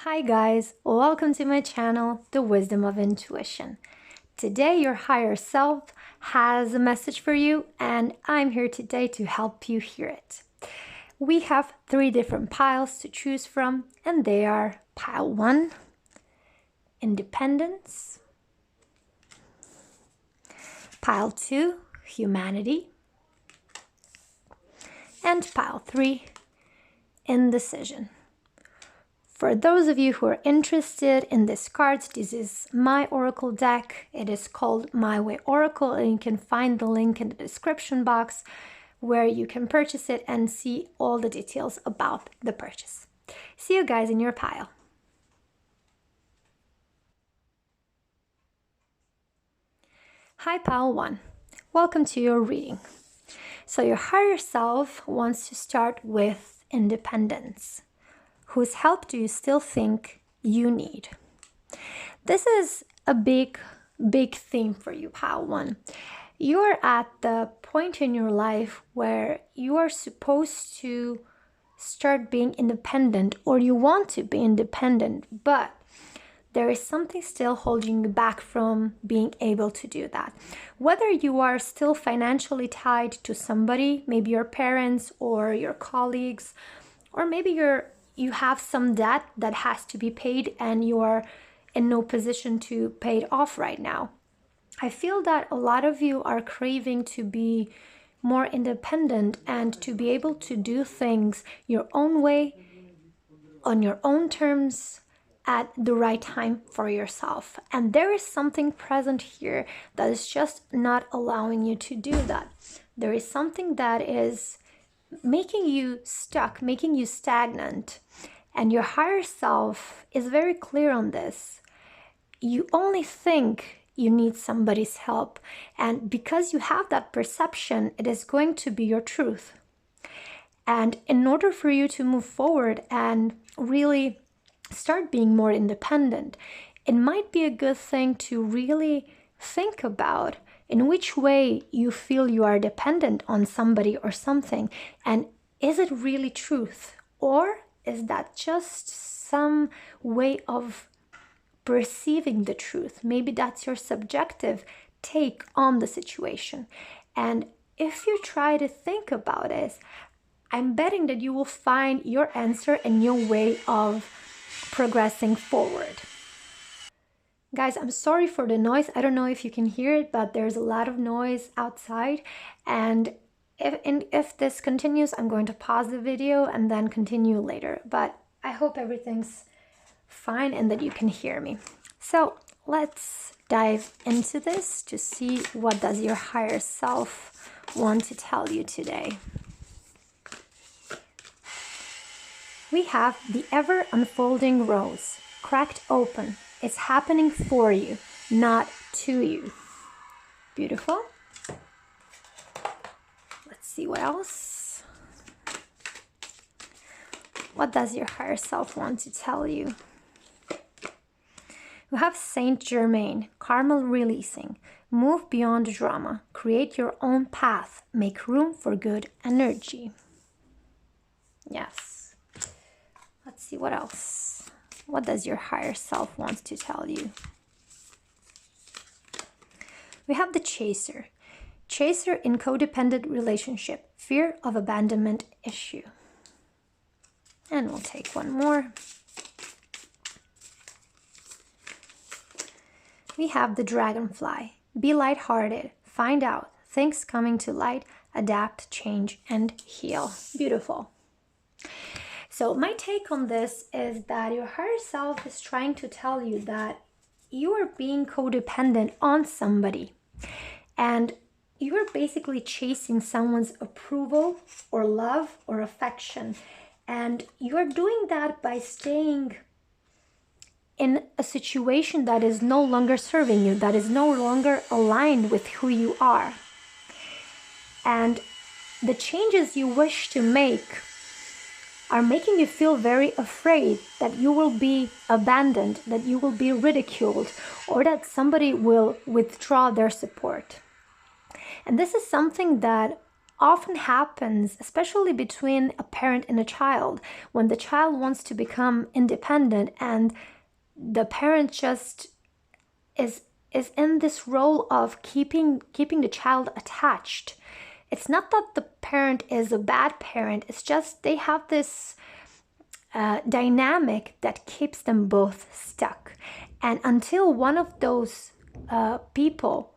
Hi guys, welcome to my channel, The Wisdom of Intuition. Today your higher self has a message for you and I'm here today to help you hear it. We have 3 different piles to choose from and they are pile 1, independence, pile 2, humanity, and pile 3, indecision. For those of you who are interested in these cards, this is my oracle deck. It is called My Way Oracle, and you can find the link in the description box where you can purchase it and see all the details about the purchase. See you guys in your pile. Hi, pile 1. Welcome to your reading. So your higher self wants to start with independence. Whose help do you still think you need? This is a big theme for you, pile 1. You're at the point in your life where you are supposed to start being independent, or you want to be independent, but there is something still holding you back from being able to do that. Whether you are still financially tied to somebody, maybe your parents or your colleagues, or maybe you have some debt that has to be paid and you are in no position to pay it off right now. I feel that a lot of you are craving to be more independent and to be able to do things your own way, on your own terms, at the right time for yourself. And there is something present here that is just not allowing you to do that. There is something that is making you stuck, making you stagnant. And your higher self is very clear on this. You only think you need somebody's help. And because you have that perception, it is going to be your truth. And in order for you to move forward and really start being more independent, it might be a good thing to really think about in which way you feel you are dependent on somebody or something. And is it really truth? Or is that just some way of perceiving the truth? Maybe that's your subjective take on the situation. And if you try to think about it, I'm betting that you will find your answer and your way of progressing forward. Guys, I'm sorry for the noise. I don't know if you can hear it, but there's a lot of noise outside. And if this continues, I'm going to pause the video and then continue later. But I hope everything's fine and that you can hear me. So let's dive into this to see what does your higher self want to tell you today. We have the ever unfolding rose, cracked open. It's happening for you, not to you. Beautiful. Let's see what else. What does your higher self want to tell you? We have Saint Germain, karma releasing. Move beyond drama. Create your own path. Make room for good energy. Yes. Let's see what else. What does your higher self want to tell you? We have the chaser. Chaser in codependent relationship. Fear of abandonment issue. And we'll take one more. We have the dragonfly. Be lighthearted. Find out. Things coming to light. Adapt, change, and heal. Beautiful. So my take on this is that your higher self is trying to tell you that you are being codependent on somebody and you are basically chasing someone's approval or love or affection. And you are doing that by staying in a situation that is no longer serving you, that is no longer aligned with who you are. And the changes you wish to make are making you feel very afraid that you will be abandoned, that you will be ridiculed, or that somebody will withdraw their support. And this is something that often happens, especially between a parent and a child, when the child wants to become independent and the parent just is in this role of keeping the child attached. It's not that the parent is a bad parent, it's just they have this dynamic that keeps them both stuck. And until one of those people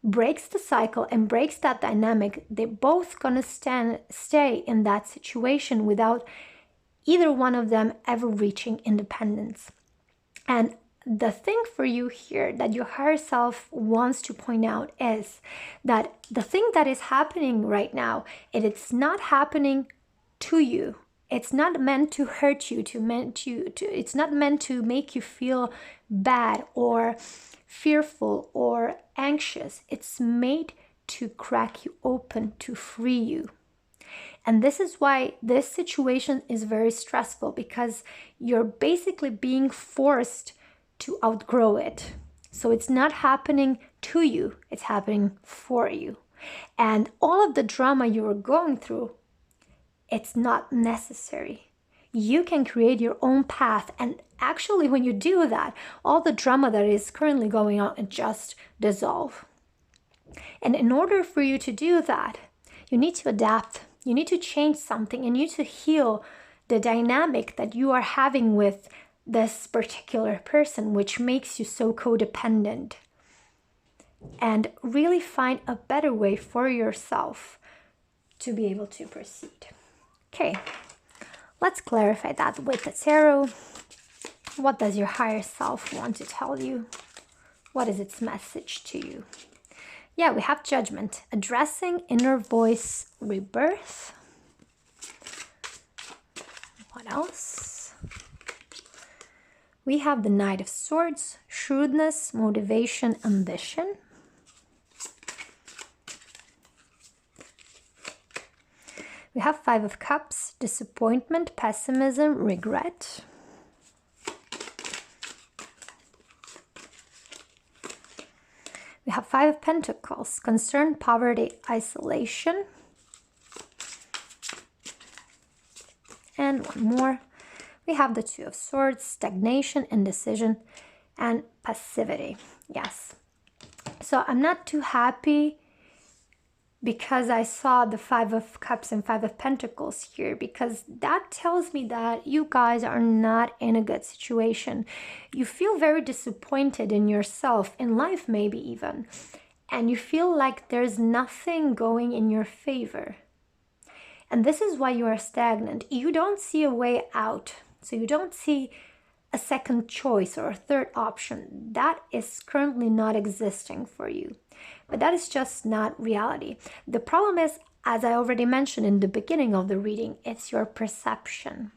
breaks the cycle and breaks that dynamic, they're both gonna stay in that situation without either one of them ever reaching independence. And the thing for you here that your higher self wants to point out is that the thing that is happening right now, it's not happening to you. It's not meant to hurt you, it's not meant to make you feel bad or fearful or anxious. It's made to crack you open, to free you. And this is why this situation is very stressful, because you're basically being forced to outgrow it. So it's not happening to you, it's happening for you. And all of the drama you are going through, it's not necessary. You can create your own path. And actually, when you do that, all the drama that is currently going on, it just dissolve. And in order for you to do that, you need to adapt. You need to change something, and you need to heal the dynamic that you are having with this particular person, which makes you so codependent. And really find a better way for yourself to be able to proceed. Okay, let's clarify that with the tarot. What does your higher self want to tell you? What is its message to you? Yeah, we have Judgment, addressing inner voice rebirth. What else? We have the Knight of Swords, shrewdness, motivation, ambition. We have Five of Cups, disappointment, pessimism, regret. We have Five of Pentacles, concern, poverty, isolation. And one more. We have the Two of Swords, stagnation, indecision, and passivity. Yes. So I'm not too happy because I saw the Five of Cups and Five of Pentacles here, because that tells me that you guys are not in a good situation. You feel very disappointed in yourself, in life maybe even, and you feel like there's nothing going in your favor. And this is why you are stagnant. You don't see a way out. So you don't see a second choice or a third option. That is currently not existing for you. But that is just not reality. The problem is, as I already mentioned in the beginning of the reading, it's your perception.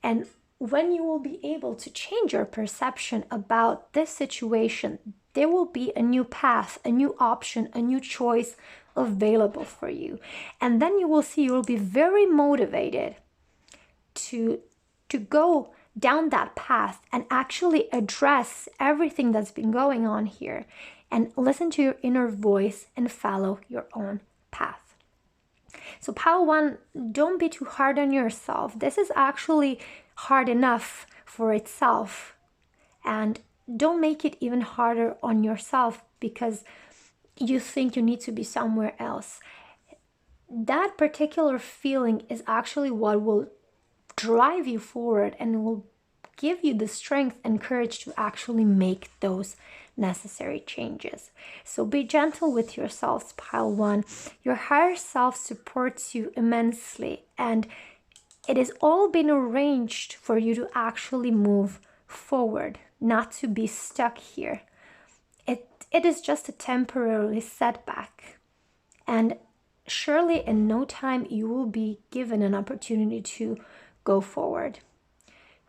And when you will be able to change your perception about this situation, there will be a new path, a new option, a new choice available for you. And then you will see you will be very motivated to go down that path and actually address everything that's been going on here, and listen to your inner voice and follow your own path. So pile one, don't be too hard on yourself. This is actually hard enough for itself, and don't make it even harder on yourself because you think you need to be somewhere else. That particular feeling is actually what will drive you forward and will give you the strength and courage to actually make those necessary changes. So be gentle with yourselves, pile one. Your higher self supports you immensely, and it has all been arranged for you to actually move forward, not to be stuck here. It is just a temporary setback, and surely in no time you will be given an opportunity to go forward.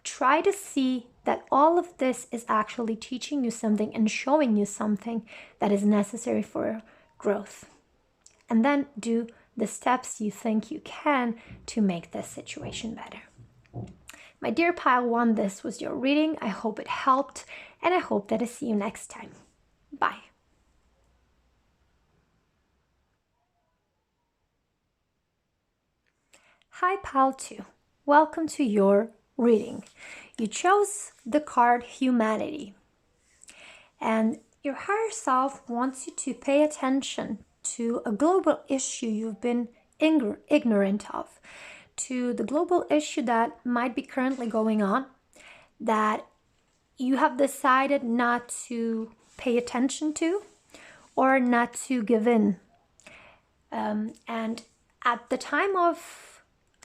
Try to see that all of this is actually teaching you something and showing you something that is necessary for growth. And then do the steps you think you can to make this situation better. My dear pile one, this was your reading. I hope it helped, and I hope that I see you next time. Bye. Hi, Pal 2. Welcome to your reading. You chose the card Humanity. And your higher self wants you to pay attention to a global issue you've been ignorant of, to the global issue that might be currently going on, that you have decided not to pay attention to or not to give in. And at the time of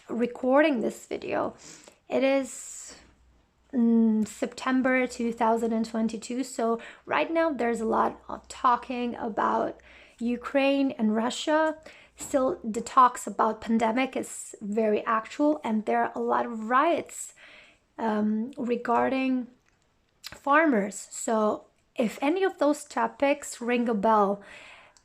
recording this video, it is September 2022. So right now there's a lot of talking about Ukraine and Russia. Still, the talks about pandemic is very actual, and there are a lot of riots regarding farmers. So if any of those topics ring a bell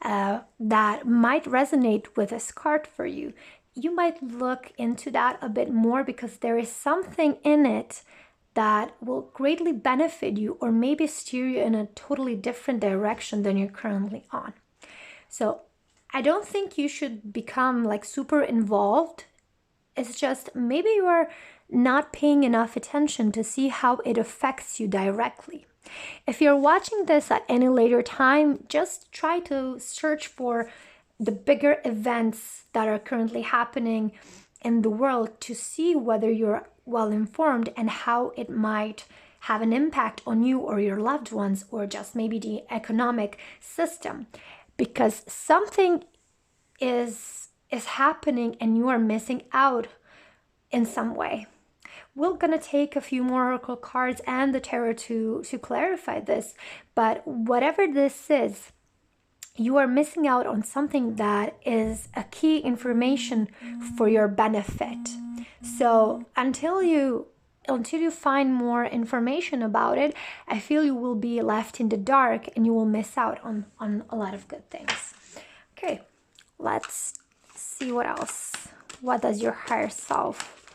that might resonate with this card for you, you might look into that a bit more, because there is something in it that will greatly benefit you, or maybe steer you in a totally different direction than you're currently on. So I don't think you should become like super involved. It's just maybe you are not paying enough attention to see how it affects you directly. If you're watching this at any later time, just try to search for the bigger events that are currently happening in the world to see whether you're well informed and how it might have an impact on you or your loved ones, or just maybe the economic system, because something is happening and you are missing out in some way. We're gonna take a few more oracle cards and the tarot to clarify this, but whatever this is, you are missing out on something that is a key information for your benefit. So until you find more information about it, I feel you will be left in the dark and you will miss out on a lot of good things. Okay, let's see what else. What does your higher self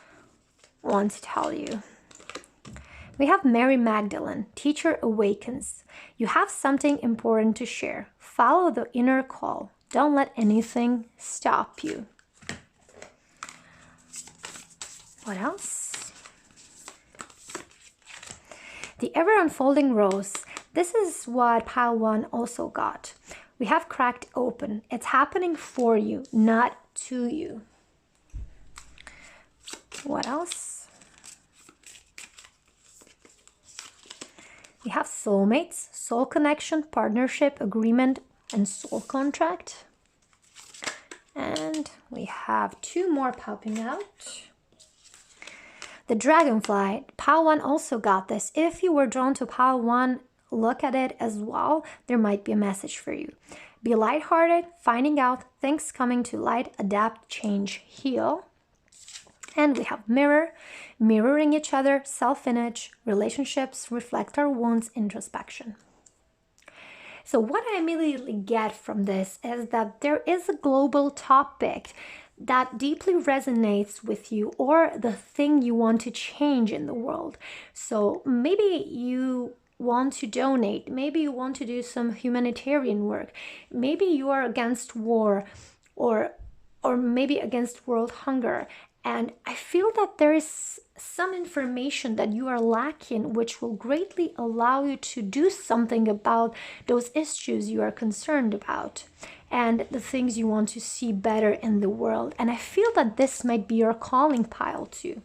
want to tell you? We have Mary Magdalene, Teacher Awakens. You have something important to share. Follow the inner call. Don't let anything stop you. What else? The ever-unfolding rose. This is what pile 1 also got. We have cracked open. It's happening for you, not to you. What else? We have soulmates, soul connection, partnership, agreement, and soul contract. And we have 2 more popping out. The dragonfly, pile 1 also got this. If you were drawn to pile 1, look at it as well. There might be a message for you. Be lighthearted, finding out, things coming to light, adapt, change, heal. And we have mirror, mirroring each other, self-image, relationships, reflect our wounds, introspection. So what I immediately get from this is that there is a global topic that deeply resonates with you, or the thing you want to change in the world. So maybe you want to donate, maybe you want to do some humanitarian work, maybe you are against war, or maybe against world hunger. And I feel that there is some information that you are lacking, which will greatly allow you to do something about those issues you are concerned about and the things you want to see better in the world. And I feel that this might be your calling, pile 2.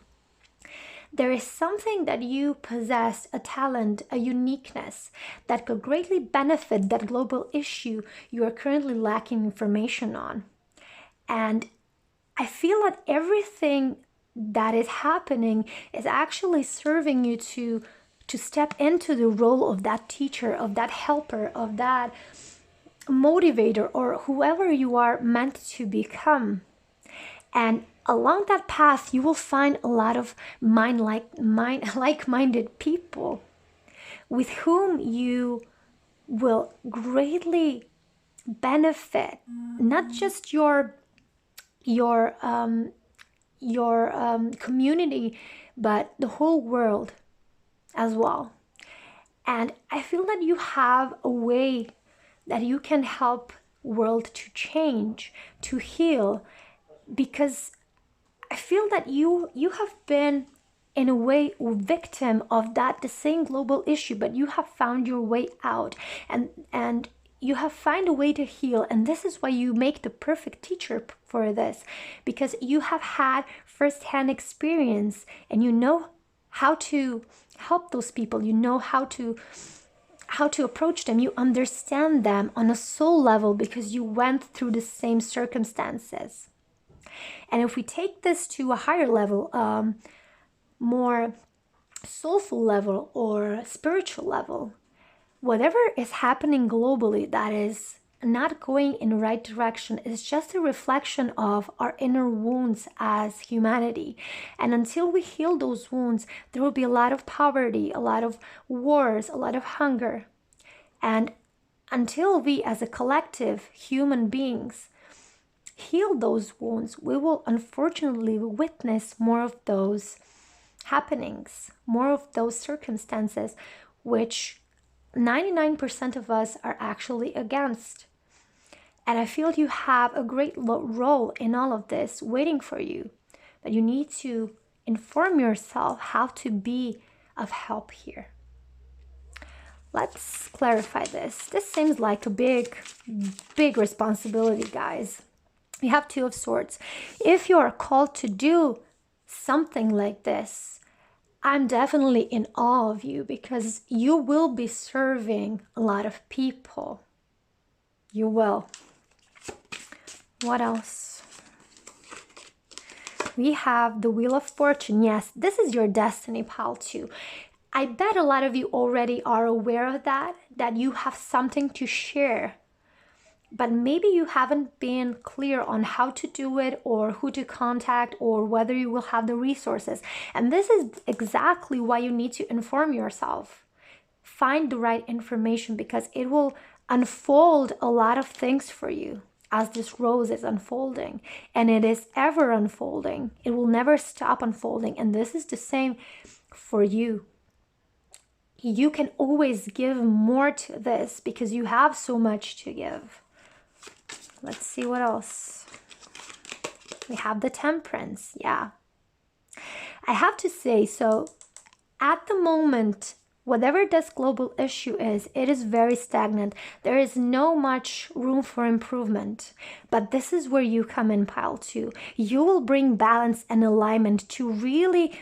There is something that you possess, a talent, a uniqueness that could greatly benefit that global issue you are currently lacking information on. And I feel that everything that is happening is actually serving you to step into the role of that teacher, of that helper, of that motivator, or whoever you are meant to become. And along that path, you will find a lot of like-minded people with whom you will greatly benefit, not just your community, but the whole world as well. And I feel that you have a way that you can help world to change, to heal, because I feel that you have been in a way victim of that the same global issue, but you have found your way out, and you have found a way to heal. And this is why you make the perfect teacher for this, because you have had first-hand experience and you know how to help those people. You know how to approach them. You understand them on a soul level because you went through the same circumstances. And if we take this to a higher level, more soulful level or spiritual level, whatever is happening globally that is not going in the right direction is just a reflection of our inner wounds as humanity. And until we heal those wounds, there will be a lot of poverty, a lot of wars, a lot of hunger. And until we as a collective human beings heal those wounds, we will unfortunately witness more of those happenings, more of those circumstances, which 99% of us are actually against. And I feel you have a great role in all of this waiting for you, but you need to inform yourself how to be of help here. Let's clarify this. This seems like a big responsibility, guys. You have Two of Swords. If you are called to do something like this, I'm definitely in awe of you, because you will be serving a lot of people. You will. What else? We have the Wheel of Fortune. Yes, this is your destiny, pal, too. I bet a lot of you already are aware of that you have something to share. But maybe you haven't been clear on how to do it, or who to contact, or whether you will have the resources. And this is exactly why you need to inform yourself. Find the right information, because it will unfold a lot of things for you as this rose is unfolding. And it is ever unfolding. It will never stop unfolding. And this is the same for you. You can always give more to this because you have so much to give. Let's see what else. We have the Temperance. Yeah. I have to say, so at the moment, whatever this global issue is, it is very stagnant. There is no much room for improvement. But this is where you come in, pile 2. You will bring balance and alignment to really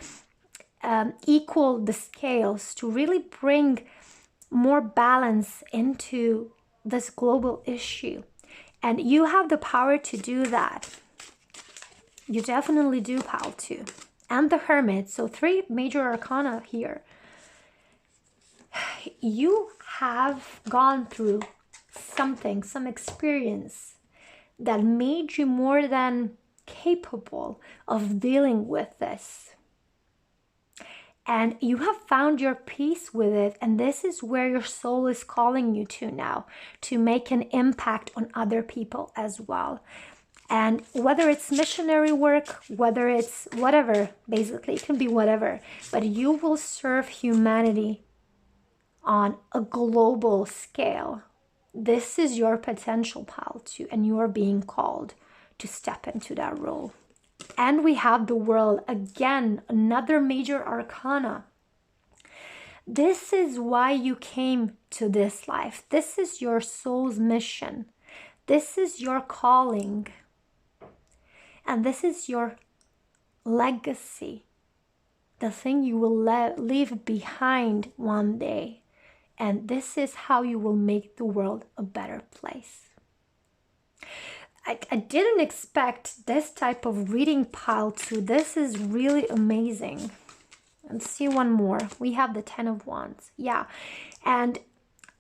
equal the scales, to really bring more balance into this global issue. And you have the power to do that. You definitely do, pal, too. And the Hermit. So 3 major arcana here. You have gone through something, some experience that made you more than capable of dealing with this. And you have found your peace with it. And this is where your soul is calling you to now, to make an impact on other people as well. And whether it's missionary work, whether it's whatever, basically, it can be whatever. But you will serve humanity on a global scale. This is your potential, pal, too. And you are being called to step into that role. And we have the World, again, another major arcana. This is why you came to this life. This is your soul's mission. This is your calling. And this is your legacy. The thing you will leave behind one day. And this is how you will make the world a better place. I didn't expect this type of reading, pile 2. This is really amazing. Let's see one more. We have the 10 of Wands. Yeah. And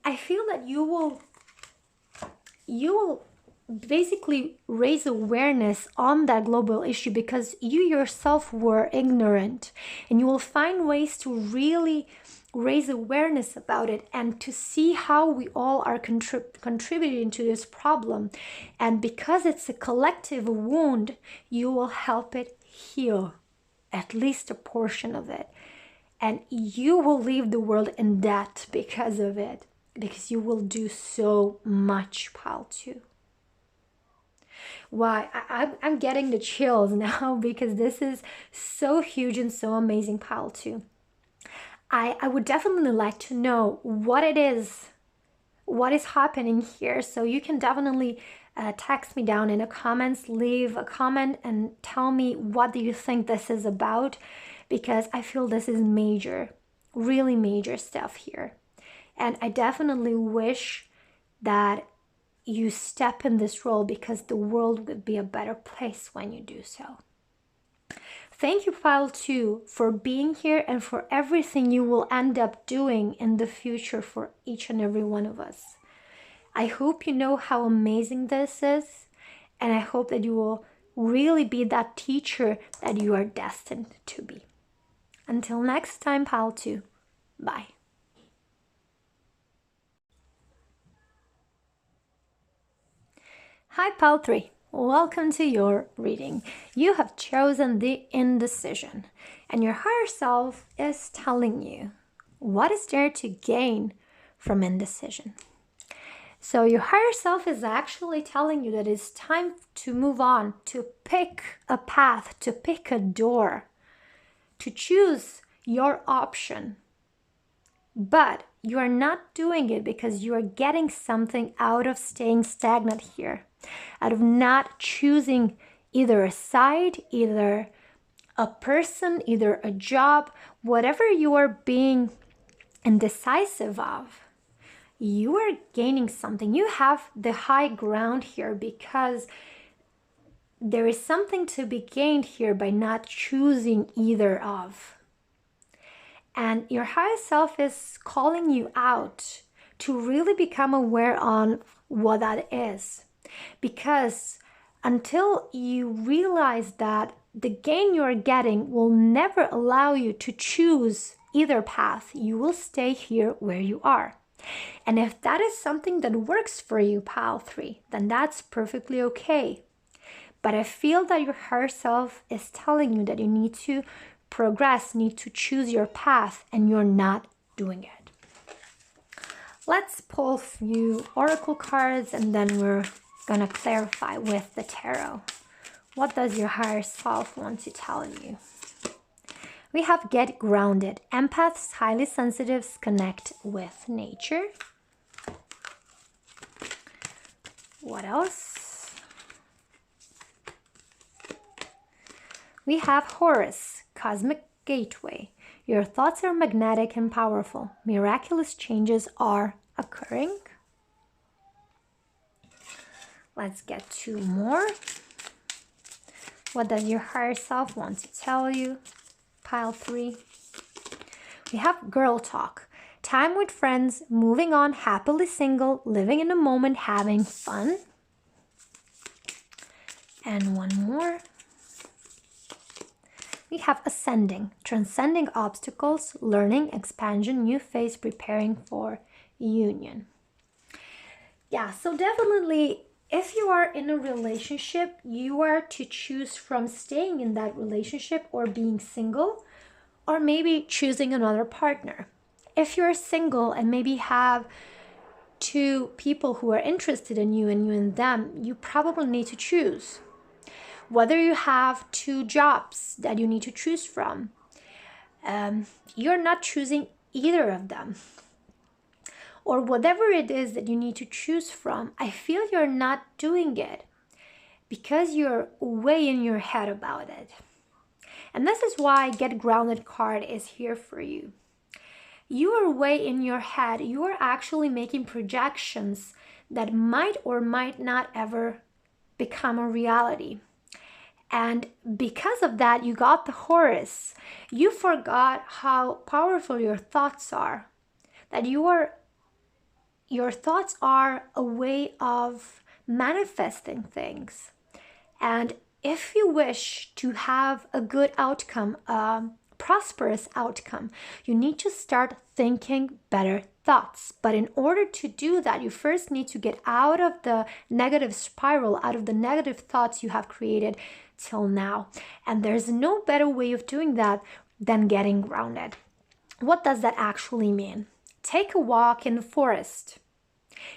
I feel that you will basically raise awareness on that global issue, because you yourself were ignorant. And you will find ways to really raise awareness about it, and to see how we all are contributing to this problem. And because it's a collective wound, you will help it heal, at least a portion of it. And you will leave the world in debt because of it, because you will do so much, pile 2. Why? I'm getting the chills now because this is so huge and so amazing, pile 2. I would definitely like to know what it is, what is happening here. So you can definitely text me down in the comments, leave a comment and tell me what do you think this is about, because I feel this is major, really major stuff here. And I definitely wish that you step in this role because the world would be a better place when you do so. Thank you, Pile 2, for being here and for everything you will end up doing in the future for each and every one of us. I hope you know how amazing this is, and I hope that you will really be that teacher that you are destined to be. Until next time, Pile 2, bye. Hi, Pile 3. Welcome to your reading. You have chosen the indecision, and your higher self is telling you what is there to gain from indecision. So your higher self is actually telling you that it's time to move on, to pick a path, to pick a door, to choose your option. But you are not doing it because you are getting something out of staying stagnant here, out of not choosing either a side, either a person, either a job, whatever you are being indecisive of. You are gaining something. You have the high ground here because there is something to be gained here by not choosing either of. And your higher self is calling you out to really become aware on what that is. Because until you realize that the gain you are getting will never allow you to choose either path, you will stay here where you are. And if that is something that works for you, Pile 3, then that's perfectly okay. But I feel that your higher self is telling you that you need to progress, need to choose your path, and you're not doing it. Let's pull a few oracle cards and then we're gonna clarify with the tarot. What does your higher self want to tell you? We have get grounded. Empaths, highly sensitives connect with nature. What else? We have Horus, cosmic gateway. Your thoughts are magnetic and powerful. Miraculous changes are occurring. Let's get 2 more. What does your higher self want to tell you? Pile 3. We have girl talk. Time with friends, moving on, happily single, living in the moment, having fun. And 1 more. We have ascending, transcending obstacles, learning, expansion, new phase, preparing for union. Yeah, so definitely if you are in a relationship, you are to choose from staying in that relationship or being single, or maybe choosing another partner. If you're single and maybe have 2 people who are interested in you and you in them, you probably need to choose. Whether you have 2 jobs that you need to choose from, you're not choosing either of them. Or whatever it is that you need to choose from, I feel you're not doing it because you're way in your head about it. And this is why Get Grounded card is here for you. You are way in your head. You are actually making projections that might or might not ever become a reality. And because of that, you got the Horus. You forgot how powerful your thoughts are. That your thoughts are a way of manifesting things. And if you wish to have a good outcome, a prosperous outcome, you need to start thinking better thoughts. But in order to do that, you first need to get out of the negative spiral, out of the negative thoughts you have created till now. And there's no better way of doing that than getting grounded. What does that actually mean? Take a walk in the forest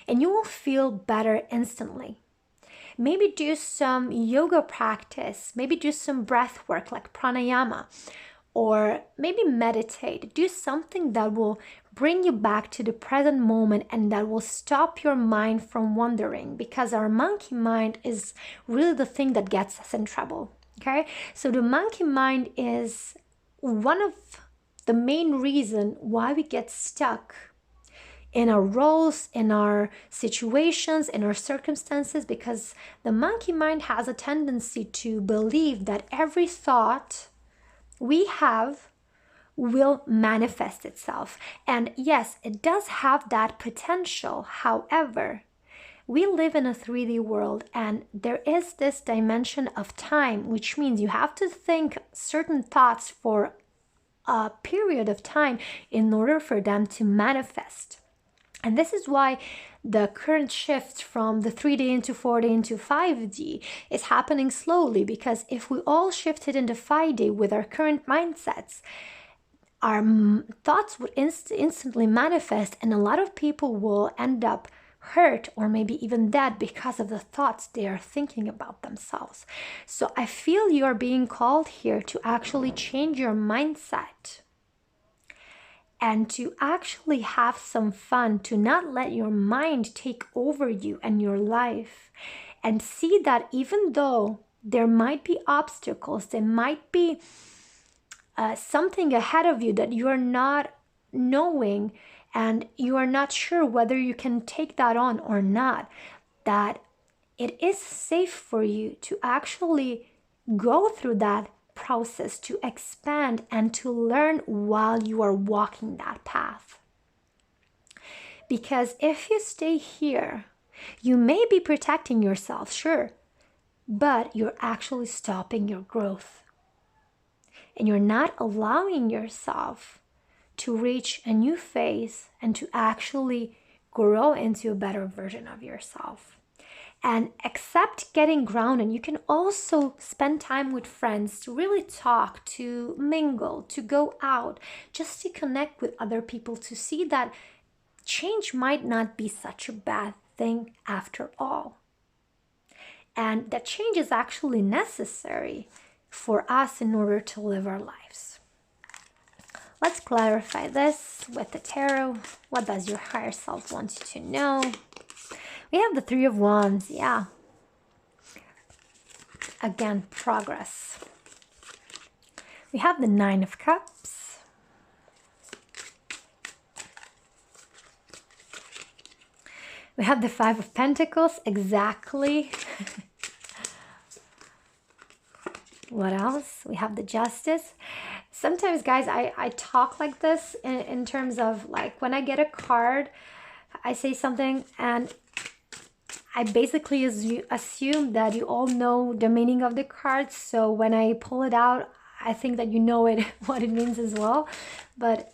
and you will feel better instantly. Maybe do some yoga practice, maybe do some breath work like pranayama, or maybe meditate. Do something that will bring you back to the present moment and that will stop your mind from wandering, because our monkey mind is really the thing that gets us in trouble. Okay, so the monkey mind is one of the main reason why we get stuck in our roles, in our situations, in our circumstances, because the monkey mind has a tendency to believe that every thought we have will manifest itself. And yes, it does have that potential. However, we live in a 3D world, and there is this dimension of time, which means you have to think certain thoughts for a period of time in order for them to manifest. And this is why the current shift from the 3D into 4D into 5D is happening slowly, because if we all shifted into 5D with our current mindsets, our thoughts would instantly manifest, and a lot of people will end up hurt or maybe even dead because of the thoughts they are thinking about themselves. So I feel you are being called here to actually change your mindset and to actually have some fun, to not let your mind take over you and your life, and see that even though there might be obstacles, there might be something ahead of you that you are not knowing and you are not sure whether you can take that on or not, that it is safe for you to actually go through that process, to expand and to learn while you are walking that path. Because if you stay here, you may be protecting yourself, sure, but you're actually stopping your growth. And you're not allowing yourself to reach a new phase and to actually grow into a better version of yourself. And accept getting grounded. You can also spend time with friends to really talk, to mingle, to go out, just to connect with other people, to see that change might not be such a bad thing after all. And that change is actually necessary for us in order to live our lives. Let's clarify this with the tarot. What does your higher self want you to know? We have the Three of Wands, yeah. Again, progress. We have the Nine of Cups. We have the Five of Pentacles, exactly. What else? We have the Justice. Sometimes, guys, I talk like this in terms of, like, when I get a card, I say something and I basically assume that you all know the meaning of the cards. So when I pull it out, I think that you know it, what it means as well. But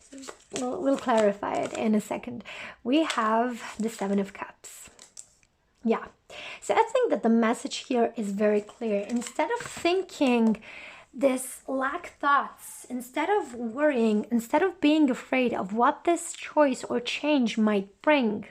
we'll clarify it in a second. We have the Seven of Cups. Yeah. So I think that the message here is very clear. Instead of thinking this lack thoughts, instead of worrying, instead of being afraid of what this choice or change might bring,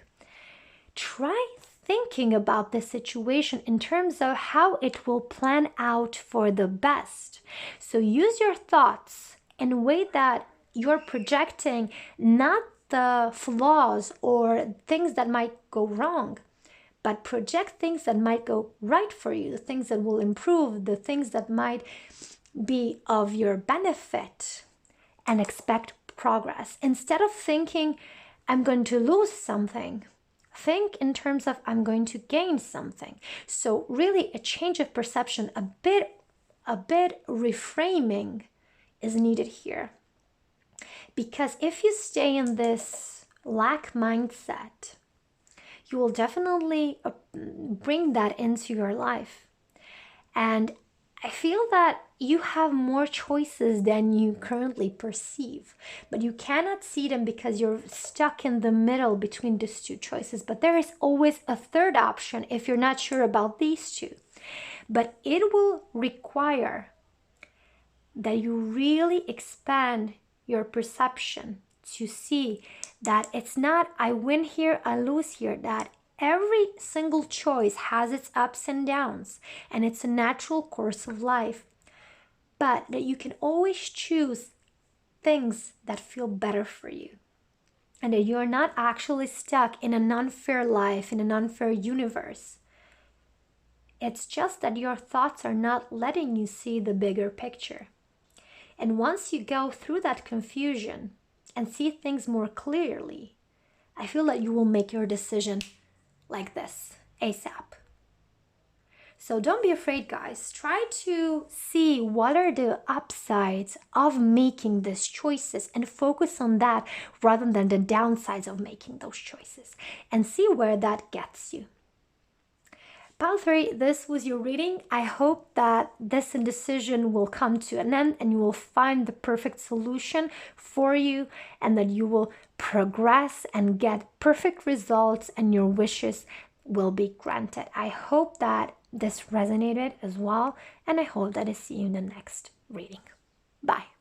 try thinking about this situation in terms of how it will plan out for the best. So use your thoughts in a way that you're projecting not the flaws or things that might go wrong, but project things that might go right for you, the things that will improve, the things that might be of your benefit, and expect progress. Instead of thinking, I'm going to lose something, think in terms of I'm going to gain something. So really a change of perception, a bit reframing is needed here. Because if you stay in this lack mindset, you will definitely bring that into your life. And I feel that you have more choices than you currently perceive, but you cannot see them because you're stuck in the middle between these two choices. But there is always a third option if you're not sure about these two. But it will require that you really expand your perception to see that it's not I win here, I lose here, that every single choice has its ups and downs, and it's a natural course of life. But that you can always choose things that feel better for you, and that you're not actually stuck in an unfair life, in an unfair universe. It's just that your thoughts are not letting you see the bigger picture. And once you go through that confusion and see things more clearly, I feel that you will make your decision like this, ASAP. So don't be afraid, guys. Try to see what are the upsides of making these choices and focus on that rather than the downsides of making those choices, and see where that gets you. Pile 3, this was your reading. I hope that this indecision will come to an end and you will find the perfect solution for you, and that you will progress and get perfect results and your wishes will be granted. I hope that this resonated as well, and I hope that I see you in the next reading. Bye.